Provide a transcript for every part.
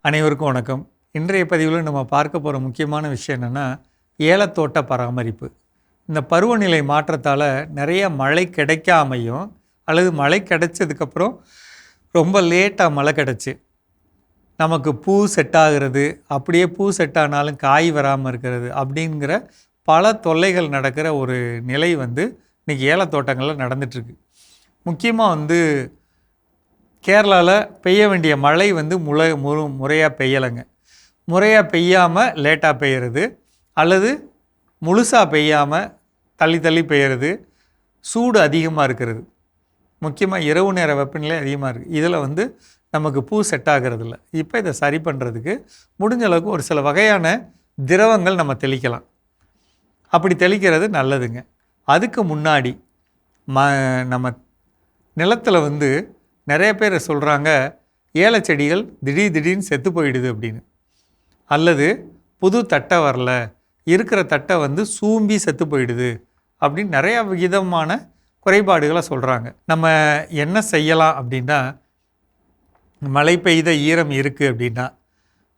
அனைவருக்கும் வணக்கம். இன்றைய பதிவில் நம்ம பார்க்க போகிற முக்கியமான விஷயம் என்னென்னா, ஏலத்தோட்ட பராமரிப்பு. இந்த பருவநிலை மாற்றத்தால் நிறைய மழை கிடைக்காமையும் அல்லது மழை கிடைச்சதுக்கப்புறம் ரொம்ப லேட்டாக மழை கிடச்சி நமக்கு பூ செட் ஆகிறது, அப்படியே பூ செட் ஆனாலும் காய் வராமல் இருக்கிறது அப்படிங்கிற பல தொல்லைகள் நடக்கிற ஒரு நிலை இன்றைக்கி ஏலத்தோட்டங்களில் நடந்துகிட்ருக்கு. முக்கியமாக கேரளாவில் பெய்ய வேண்டிய மழை முறையாக பெய்யலைங்க. முறையாக பெய்யாமல் லேட்டாக பெய்கிறது அல்லது முழுசாக பெய்யாமல் தள்ளி தள்ளி பெய்கிறது. சூடு அதிகமாக இருக்கிறது. முக்கியமாக இரவு நேர வெப்பநிலை அதிகமாக இருக்குது. இதில் நமக்கு பூ செட் ஆகிறதில்ல. இப்போ இதை சரி பண்ணுறதுக்கு முடிஞ்ச அளவுக்கு ஒரு சில வகையான திரவங்கள் நம்ம தெளிக்கலாம். அப்படி தெளிக்கிறது நல்லதுங்க. அதுக்கு முன்னாடி நம்ம நிலத்தில் நிறைய பேர் சொல்கிறாங்க, ஏலச்செடிகள் திடீர்னு செத்து போயிடுது அப்படின்னு, அல்லது புது தட்டை வரல, இருக்கிற தட்டை சூம்பி செத்து போயிடுது அப்படின்னு நிறையா விதமான குறைபாடுகளை சொல்கிறாங்க. நம்ம என்ன செய்யலாம் அப்படின்னா, மழை பெய்த ஈரம் இருக்குது அப்படின்னா,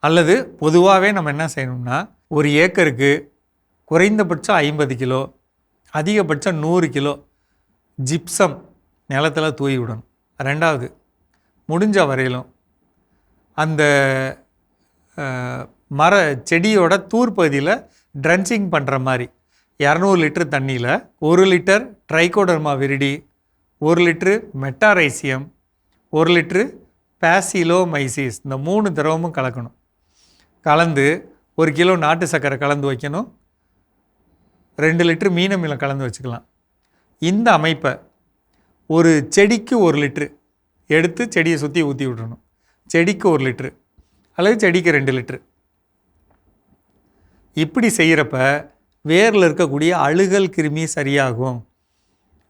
அல்லது பொதுவாகவே நம்ம என்ன செய்யணும்னா, ஒரு ஏக்கருக்கு குறைந்தபட்சம் 50 கிலோ, அதிகபட்சம் 100 கிலோ ஜிப்சம் நிலத்தில் தூவி விடணும். ரெண்டாவது, முடிஞ்ச வரையிலும் அந்த செடியோட தூர்பகுதியில் ட்ரன்ச்சிங் பண்ணுற மாதிரி 200 லிட்டர் தண்ணியில் 1 litre trichoderma viride, 1 litre Metarhizium, 1 litre Paecilomyces, இந்த 3 திரவமும் கலக்கணும். கலந்து 1 கிலோ நாட்டு சர்க்கரை கலந்து வைக்கணும். 2 லிட்ரு மீனமிலம் கலந்து வச்சுக்கலாம். இந்த அமைப்பை ஒரு செடிக்கு 1 லிட்ரு எடுத்து செடியை சுற்றி ஊற்றி விட்றணும். செடிக்கு 1 லிட்ரு அல்லது செடிக்கு 2 லிட்ரு. இப்படி செய்கிறப்ப வேரில் இருக்கக்கூடிய அழுகல் கிருமி சரியாகும்,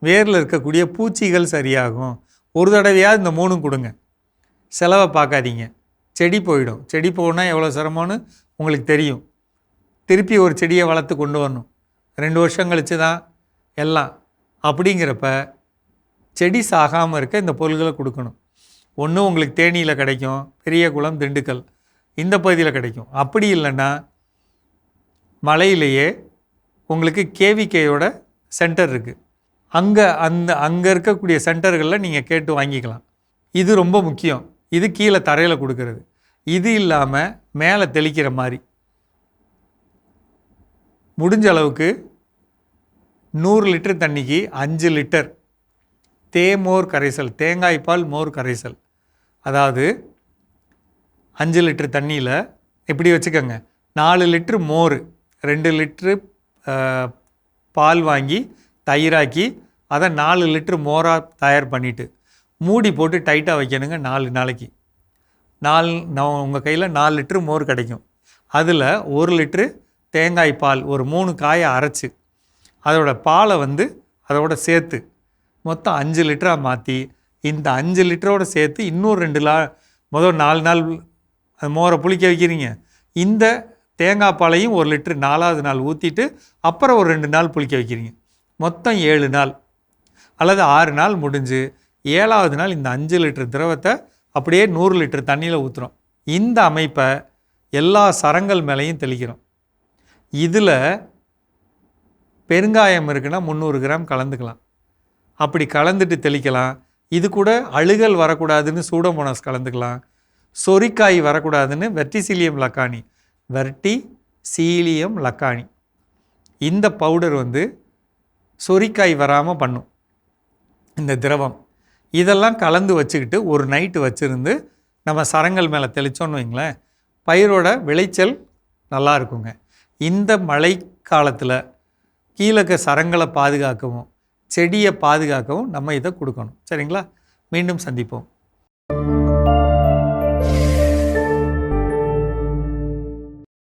வேரில் இருக்கக்கூடிய பூச்சிகள் சரியாகும். ஒரு தடவையாவது இந்த 3 கொடுங்க. செலவை பார்க்காதீங்க. செடி போயிடும். செடி போனால் எவ்வளோ சிரமம்னு உங்களுக்கு தெரியும். திருப்பி ஒரு செடியை வளர்த்து கொண்டு வரணும். 2 வருஷம் கழித்து தான் எல்லாம். அப்படிங்கிறப்ப செடி சாகாமல் இருக்க இந்த பொருள்களை கொடுக்கணும். ஒன்று உங்களுக்கு தேனியில் கிடைக்கும், பெரியகுளம், திண்டுக்கல் இந்த பகுதியில் கிடைக்கும். அப்படி இல்லைன்னா மலையிலேயே உங்களுக்கு கேவிகேயோட சென்டர் இருக்குது. அங்கே இருக்கக்கூடிய சென்டர்களில் நீங்கள் கேட்டு வாங்கிக்கலாம். இது ரொம்ப முக்கியம். இது கீழே தரையில் கொடுக்கறது. இது இல்லாமல் மேலே தெளிக்கிற மாதிரி முடிஞ்ச அளவுக்கு 100 லிட்டர் தண்ணிக்கு 5 லிட்டர் தேமோர் கரைசல், தேங்காய் பால் மோர் கரைசல். அதாவது 5 லிட்டர் தண்ணியில் இப்படி வச்சுக்கோங்க, 4 லிட்ரு மோர், 2 லிட்ரு பால் வாங்கி தயிராக்கி அதை 4 லிட்ரு மோராக தயார் பண்ணிவிட்டு மூடி போட்டு டைட்டாக வைக்கணுங்க. 4 நாளைக்கு. உங்கள் கையில் 4 லிட்ரு மோர் கிடைக்கும். அதில் 1 லிட்ரு தேங்காய் பால், ஒரு 3 காயை அரைச்சி அதோட பாலை அதோட சேர்த்து மொத்தம் 5 லிட்டராக மாற்றி, இந்த 5 லிட்டரோடு சேர்த்து இன்னொரு 2 முதல் 4 நாள் மோரை புளிக்க வைக்கிறீங்க. இந்த தேங்காய் பாலையும் 1 லிட்ரு 4ஆவது நாள் ஊற்றிட்டு அப்புறம் ஒரு 2 நாள் புளிக்க வைக்கிறீங்க. மொத்தம் 7 நாள் அல்லது 6 நாள் முடிஞ்சு 7ஆவது நாள் இந்த 5 லிட்டர் திரவத்தை அப்படியே 100 லிட்டர் தண்ணியில் ஊற்றுறோம். இந்த அமைப்பை எல்லா சரங்கள் மேலேயும் தெளிக்கிறோம். இதில் பெருங்காயம் இருக்குன்னா 300 கிராம் கலந்துக்கலாம். அப்படி கலந்துட்டு தெளிக்கலாம். இது கூட அழுகல் வரக்கூடாதுன்னு சூடோமோனாஸ் கலந்துக்கலாம். சொரிக்காய் வரக்கூடாதுன்னு வெர்டிசீலியம் லக்கானி இந்த பவுடர் சொரிக்காய் வராமல் பண்ணும் இந்த திரவம். இதெல்லாம் கலந்து வச்சுக்கிட்டு ஒரு நைட்டு வச்சுருந்து நம்ம சரங்கள் மேலே தெளித்தோன்னு வைங்களேன், பயிரோட விளைச்சல் நல்லா இருக்குங்க. இந்த மழை காலத்தில் கீழக்க சரங்களை பாதுகாக்கவும் செடியை பாதுகாக்கவும் நம்ம இதை கொடுக்கணும். சரிங்களா? மீண்டும் சந்திப்போம்.